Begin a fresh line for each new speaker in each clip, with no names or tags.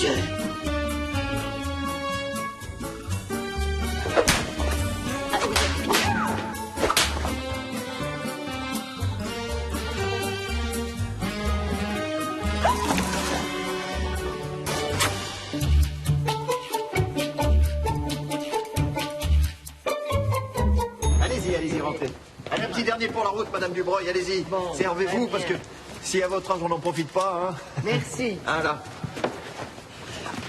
monsieur.
Allez-y, rentrez. Allez, un petit dernier pour la route, Madame Dubreuil, allez-y.
Bon,
servez-vous, parce que si à votre âge on n'en profite pas, hein.
Merci.
Ah là.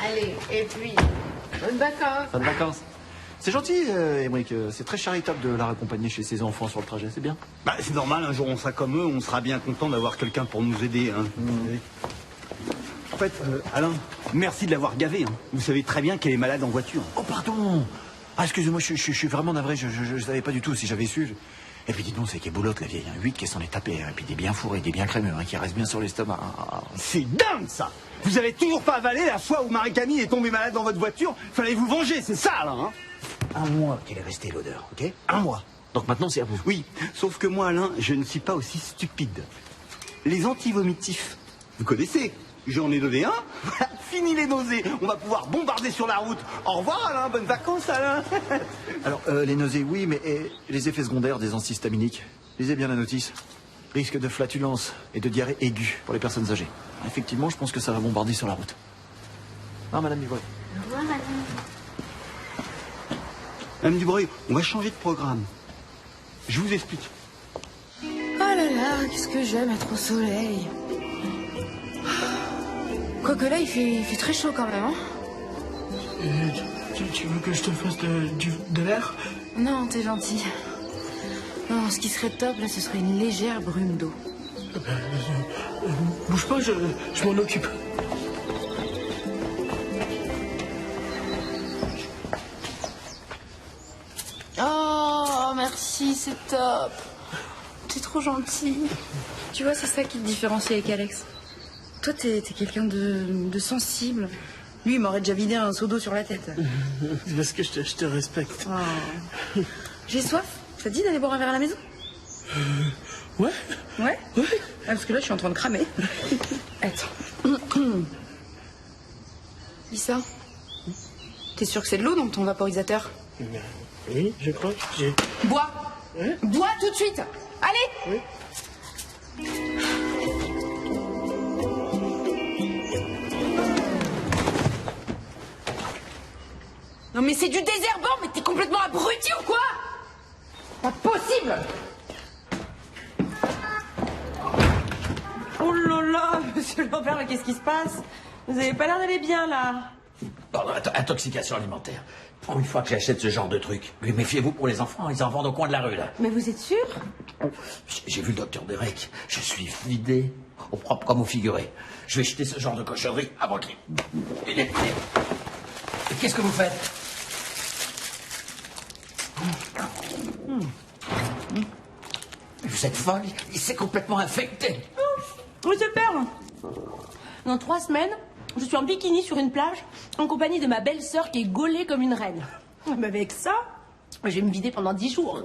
Allez, et puis, bonnes vacances.
Bonnes vacances. C'est gentil, Émeric. C'est très charitable de la raccompagner chez ses enfants sur le trajet, c'est bien.
Bah, c'est normal, un jour on sera comme eux, on sera bien content d'avoir quelqu'un pour nous aider. Hein. En fait, Alain, merci de l'avoir gavé. Hein. Vous savez très bien qu'elle est malade en voiture.
Oh, pardon. Ah, excusez-moi, je suis vraiment navré, je savais pas du tout si j'avais su. Et puis dites donc, c'est qu'elle boulotte, la vieille. 8 qui s'en est tapé, et puis des bien fourrés, des bien crémeux, qui restent bien sur l'estomac.
C'est dingue, ça. Vous avez toujours pas avalé la fois où Marie-Camille est tombée malade dans votre voiture. Fallait vous venger, c'est ça, là, hein.
Un mois qu'elle est restée, l'odeur, ok? Un mois. Donc maintenant, c'est à vous.
Oui, sauf que moi, Alain, je ne suis pas aussi stupide. Les antivomitifs, vous connaissez? J'en ai donné un. Fini les nausées. On va pouvoir bombarder sur la route. Au revoir, Alain. Bonnes vacances, Alain.
Alors, les nausées, oui, mais les effets secondaires des antihistaminiques. Lisez bien la notice. Risque de flatulence et de diarrhée aiguë pour les personnes âgées. Effectivement, je pense que ça va bombarder sur la route. Ah, Madame Dubreuil.
Au revoir, madame.
Madame Dubreuil, on va changer de programme. Je vous explique.
Oh là là, qu'est-ce que j'aime être au soleil. Quoique là, il fait très chaud quand même, hein.
Tu veux que je te fasse de l'air?
Non, t'es gentil. Non, ce qui serait top, là, ce serait une légère brume d'eau.
Bouge pas, je m'en occupe.
Oh, merci, c'est top. T'es trop gentil. Tu vois, c'est ça qui te différencie avec Alex. Toi, t'es quelqu'un de sensible. Lui, il m'aurait déjà vidé un seau d'eau sur la tête.
C'est parce que je te respecte.
Oh. J'ai soif. Ça te dit d'aller boire un verre à la maison?
Ouais.
Ouais?
Ouais.
Ah, parce que là, je suis en train de cramer. Attends. Lisa, t'es sûre que c'est de l'eau dans ton vaporisateur?
Oui, je crois.
Bois.
Ouais.
Bois tout de suite. Allez.
Oui.
Non mais c'est du désherbant, mais t'es complètement abruti ou quoi? Pas possible.
Oh là là, monsieur Lambert, mais qu'est-ce qui se passe? Vous avez pas l'air d'aller bien, là.
Pardon, intoxication alimentaire. Pour une fois que j'achète ce genre de truc. Mais méfiez-vous pour les enfants, ils en vendent au coin de la rue, là.
Mais vous êtes sûr?
J'ai vu le docteur Derek. Je suis vidé, au propre comme au figuré. Je vais jeter ce genre de cochonnerie avant qu'il... Qu'est-ce que vous faites? Vous êtes folle, il s'est complètement infecté.
Monsieur le père, dans 3 semaines, je suis en bikini sur une plage, en compagnie de ma belle-sœur qui est gaulée comme une reine. Mais avec ça, je vais me vider pendant 10 jours.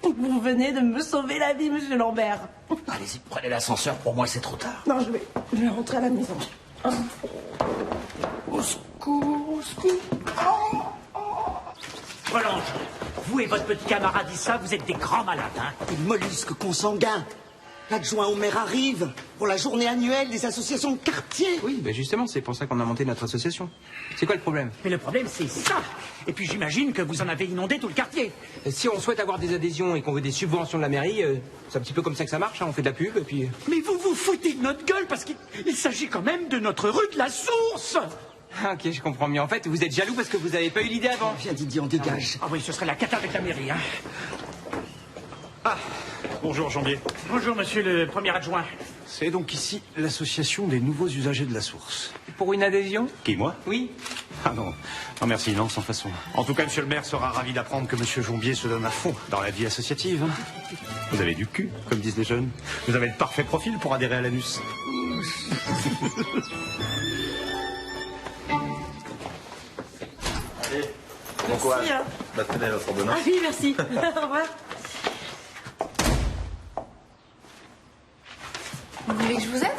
Vous venez de me sauver la vie, monsieur Lambert.
Allez-y, prenez l'ascenseur, pour moi c'est trop tard.
Non, je vais rentrer à la maison.
Au secours, au secours.
Volange, vous et votre petit camarade Issa, vous êtes des grands malades, hein?
Des mollusques consanguins. L'adjoint au maire arrive pour la journée annuelle des associations de quartier.
Oui, ben justement, c'est pour ça qu'on a monté notre association. C'est quoi le problème?
Mais le problème, c'est ça. Et puis j'imagine que vous en avez inondé tout le quartier.
Si on souhaite avoir des adhésions et qu'on veut des subventions de la mairie, c'est un petit peu comme ça que ça marche, hein, on fait de la pub et puis...
Mais vous vous foutez de notre gueule parce qu'il s'agit quand même de notre rue de la Source.
Ah, ok, je comprends mieux. En fait, vous êtes jaloux parce que vous n'avez pas eu l'idée avant.
Viens Didier, on dégage.
Ah oui, ce serait la cata avec la mairie, hein.
Ah, bonjour Jambier.
Bonjour, monsieur le premier adjoint.
C'est donc ici l'association des nouveaux usagers de la source.
Pour une adhésion?
Qui, moi?
Oui.
Ah non, non merci, non, sans façon. En tout cas, monsieur le maire sera ravi d'apprendre que monsieur Jambier se donne à fond dans la vie associative. Hein. Vous avez du cul, comme disent les jeunes. Vous avez le parfait profil pour adhérer à l'anus.
Allez, bon courage.
Hein.
Bah, tenez votre bonheur.
Ah oui, merci. Au revoir.
Vous voulez que je vous aide?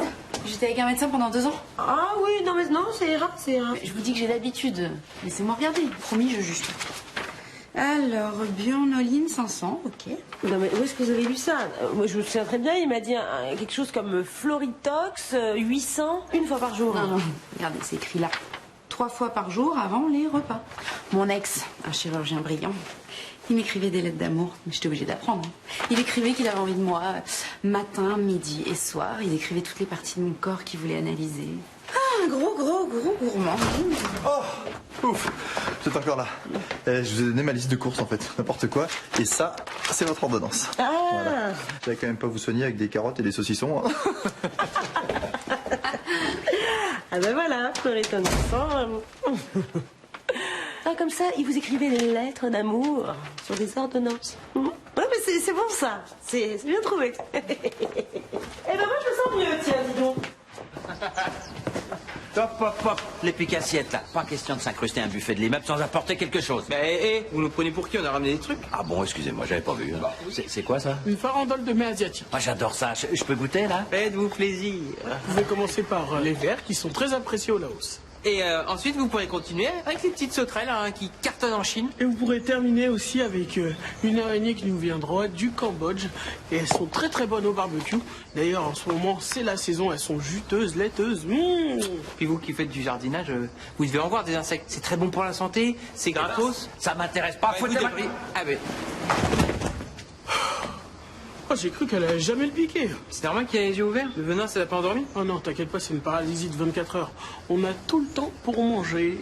T'étais avec un médecin pendant 2 ans?
Ah oui, non mais non, ça ira, ça ira.
Je vous dis que j'ai l'habitude. Laissez-moi regarder. Promis, je juge pas. Alors, Bjornoline 500, ok.
Non mais où est-ce que vous avez lu ça? Moi je me souviens très bien, il m'a dit quelque chose comme Floritox, 800, une fois par jour.
Non, regardez, c'est écrit là. 3 fois par jour avant les repas. Mon ex, un chirurgien brillant, il m'écrivait des lettres d'amour. J'étais obligée d'apprendre. Il écrivait qu'il avait envie de moi matin, midi et soir. Il écrivait toutes les parties de mon corps qu'il voulait analyser. Ah, un gros gourmand.
Oh, ouf, vous êtes encore là. Je vous ai donné ma liste de courses en fait, n'importe quoi. Et ça, c'est votre ordonnance.
Ah.
Voilà. J'allais quand même pas vous soigner avec des carottes et des saucissons. Hein.
Ah ben voilà, Floriton 500. Ah, comme ça, il vous écrivait des lettres d'amour sur des ordonnances. Ouais, mais c'est bon ça. C'est bien trouvé. Eh ben moi, je me sens mieux, tiens, dis donc.
Hop. Les piques assiettes, là. Pas question de s'incruster un buffet de l'immeuble sans apporter quelque chose.
Mais vous nous prenez pour qui? On a ramené des trucs.
Ah bon, excusez-moi, j'avais pas vu. Hein. C'est quoi ça?
Une farandole de mets asiatique.
Moi j'adore ça. Je peux goûter là?
Faites-vous plaisir.
Vous pouvez commencer par les verts qui sont très appréciés au Laos.
Et ensuite, vous pourrez continuer avec les petites sauterelles qui cartonnent en Chine.
Et vous pourrez terminer aussi avec une araignée qui nous vient droit du Cambodge. Et elles sont très très bonnes au barbecue. D'ailleurs, en ce moment, c'est la saison. Elles sont juteuses, laiteuses.
Puis vous qui faites du jardinage, vous devez en voir des insectes. C'est très bon pour la santé, c'est gratos.
Ça m'intéresse pas.
Vous devriez... Ah ben...
Oh, j'ai cru qu'elle allait jamais le piquer.
C'est normal qu'il ait les yeux ouverts. Le venin, ça l'a pas endormi?
Oh non, t'inquiète pas, c'est une paralysie de 24 heures. On a tout le temps pour manger.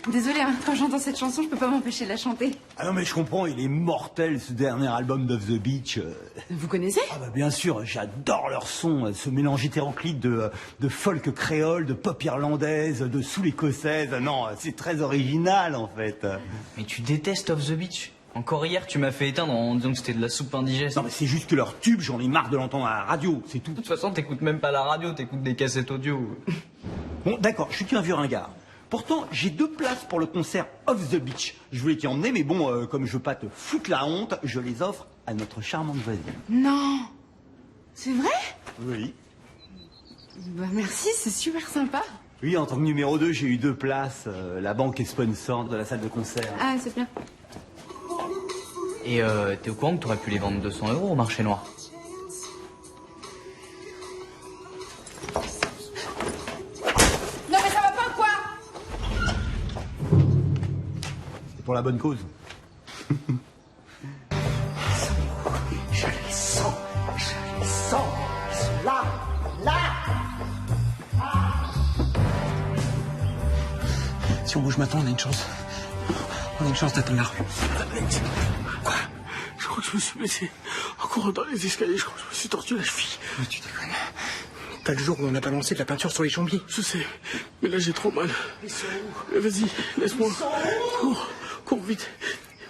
Désolée, hein, quand j'entends cette chanson, je peux pas m'empêcher de la chanter.
Ah non mais je comprends, il est mortel ce dernier album d'Off the Beach.
Vous connaissez?
Ah bah bien sûr, j'adore leur son, ce mélange hétéroclite de folk créole, de pop irlandaise, de soul écossaise. Non, c'est très original en fait.
Mais tu détestes Off the Beach. Encore hier, tu m'as fait éteindre en disant que c'était de la soupe indigeste.
Non mais c'est juste que leur tube, j'en ai marre de l'entendre à la radio, c'est tout.
De toute façon, t'écoutes même pas la radio, t'écoutes des cassettes audio.
Bon d'accord, je suis qu'un vieux ringard. Pourtant, j'ai 2 places pour le concert Off the Beach. Je voulais t'y emmener, mais bon, comme je veux pas te foutre la honte, je les offre à notre charmante voisine.
Non. C'est vrai?
Oui.
Bah merci, c'est super sympa.
Oui, en tant que numéro 2, j'ai eu 2 places. La banque est sponsor de la salle de concert.
Ah, c'est bien.
Et t'es au courant que t'aurais pu les vendre 200 € au marché noir?
Non mais ça va pas quoi?
C'est pour la bonne cause.
Je les sens. Ils sont là.
Si on bouge maintenant, on a une chance. On a une chance d'atteindre la rue.
Quoi? Je crois que je me suis blessé. En courant dans les escaliers, je crois que je me suis tordu la cheville.
Mais tu déconnes. T'as le jour où on a balancé de la peinture sur les chambiers.
Je sais, mais là j'ai trop mal. Vas-y, laisse-moi. Cours vite.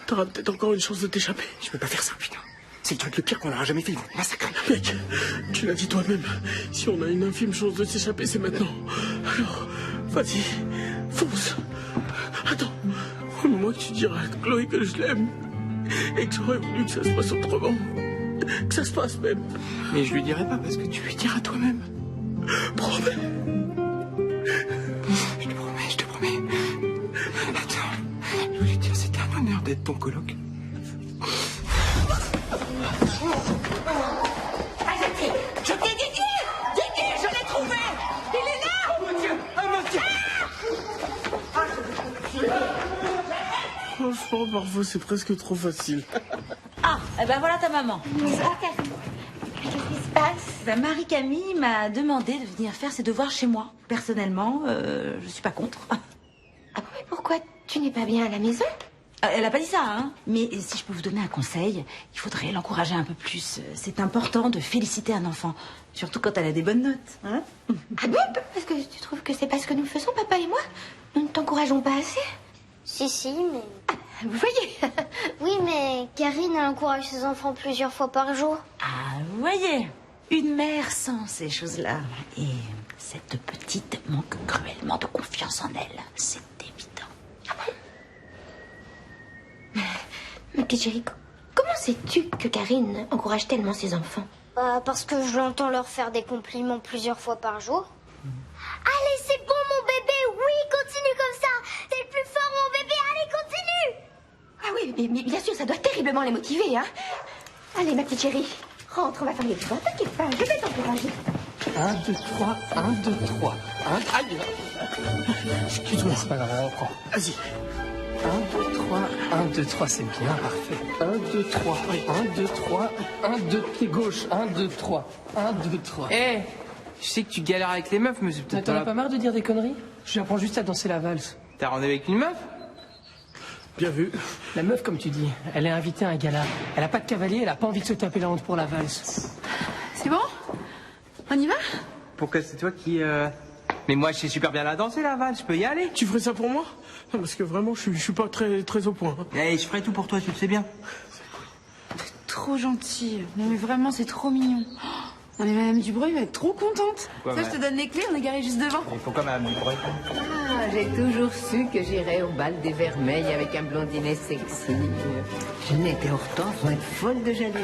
T'auras peut-être encore une chance de t'échapper.
Je peux pas faire ça, putain. C'est le truc le pire qu'on aura jamais fait. Ils vont massacrer.
Mec, tu l'as dit toi-même. Si on a une infime chance de s'échapper, c'est maintenant. Alors, vas-y, fonce. Attends, moi que tu diras à Chloé que je l'aime. Et que j'aurais voulu que ça se passe autrement. Que ça se passe même.
Mais je lui dirai pas parce que tu lui diras toi-même.
Promets.
Je te promets. Attends, je voulais dire, c'était un honneur d'être ton coloc.
Je t'ai dit, Didi, je l'ai trouvé. Il est là.
Oh mon Dieu, oh mon Dieu.
Franchement, parfois c'est presque trop facile.
Ah, eh ben voilà ta maman.
Qu'est-ce qui se passe?
Ben Marie-Camille m'a demandé de venir faire ses devoirs chez moi. Personnellement, je suis pas contre.
Ah bon, mais pourquoi tu n'es pas bien à la maison?
Elle a pas dit ça, hein. Mais si je peux vous donner un conseil, il faudrait l'encourager un peu plus. C'est important de féliciter un enfant, surtout quand elle a des bonnes notes. Hein?
Ah bon? Parce que tu trouves que c'est pas ce que nous faisons, papa et moi? Nous ne t'encourageons pas assez?
Si, mais...
Vous voyez?
Oui, mais Karine, elle encourage ses enfants plusieurs fois par jour.
Ah, vous voyez. Une mère sans ces choses-là. Et cette petite manque cruellement de confiance en elle. C'est évident.
Ma petite chérie, comment sais-tu que Karine encourage tellement ses enfants?
Parce que je l'entends leur faire des compliments plusieurs fois par jour. Allez, c'est bon mon bébé, oui, continue comme ça. T'es le plus fort mon bébé, allez, continue.
Ah oui, mais bien sûr, ça doit terriblement les motiver, hein. Allez, ma petite chérie, rentre, on va faire les devoirs, t'inquiète pas, je vais t'encourager.
1, 2, 3, 1, 2, 3. Aïe. Excuse-moi.
C'est pas grave, on reprend.
Vas-y.
1, 2, 3, 1, 2, 3, c'est bien, parfait. 1, 2, 3, 1, 2, 3, 1, 2, pied gauche, 1, 2, 3, 1, 2, 3.
Eh, je sais que tu galères avec les meufs, mais c'est peut-être
T'en as pas marre de dire des conneries? Je lui apprends juste à danser la valse.
T'as rendez-vous avec une meuf?
Bien vu.
La meuf, comme tu dis, elle est invitée à un gala. Elle a pas de cavalier, elle a pas envie de se taper la honte pour la valse.
C'est bon? On y va?
Pourquoi c'est toi qui... Mais moi, je sais super bien la danser, la valse, je peux y aller.
Tu ferais ça pour moi? Non, parce que vraiment, je suis pas très au point.
Eh, je ferai tout pour toi, tu le sais bien.
Trop gentil. Non mais vraiment, c'est trop mignon. Non mais Madame Dubreuil va être trop contente.
Ouais,
ça,
ouais.
je te donne les clés, on est garé juste devant.
Il faut quand même du bruit.
Ah, j'ai toujours su que j'irais au bal des Vermeils avec un blondinet sexy. Jeannette et Hortense vont être folles de jalousie.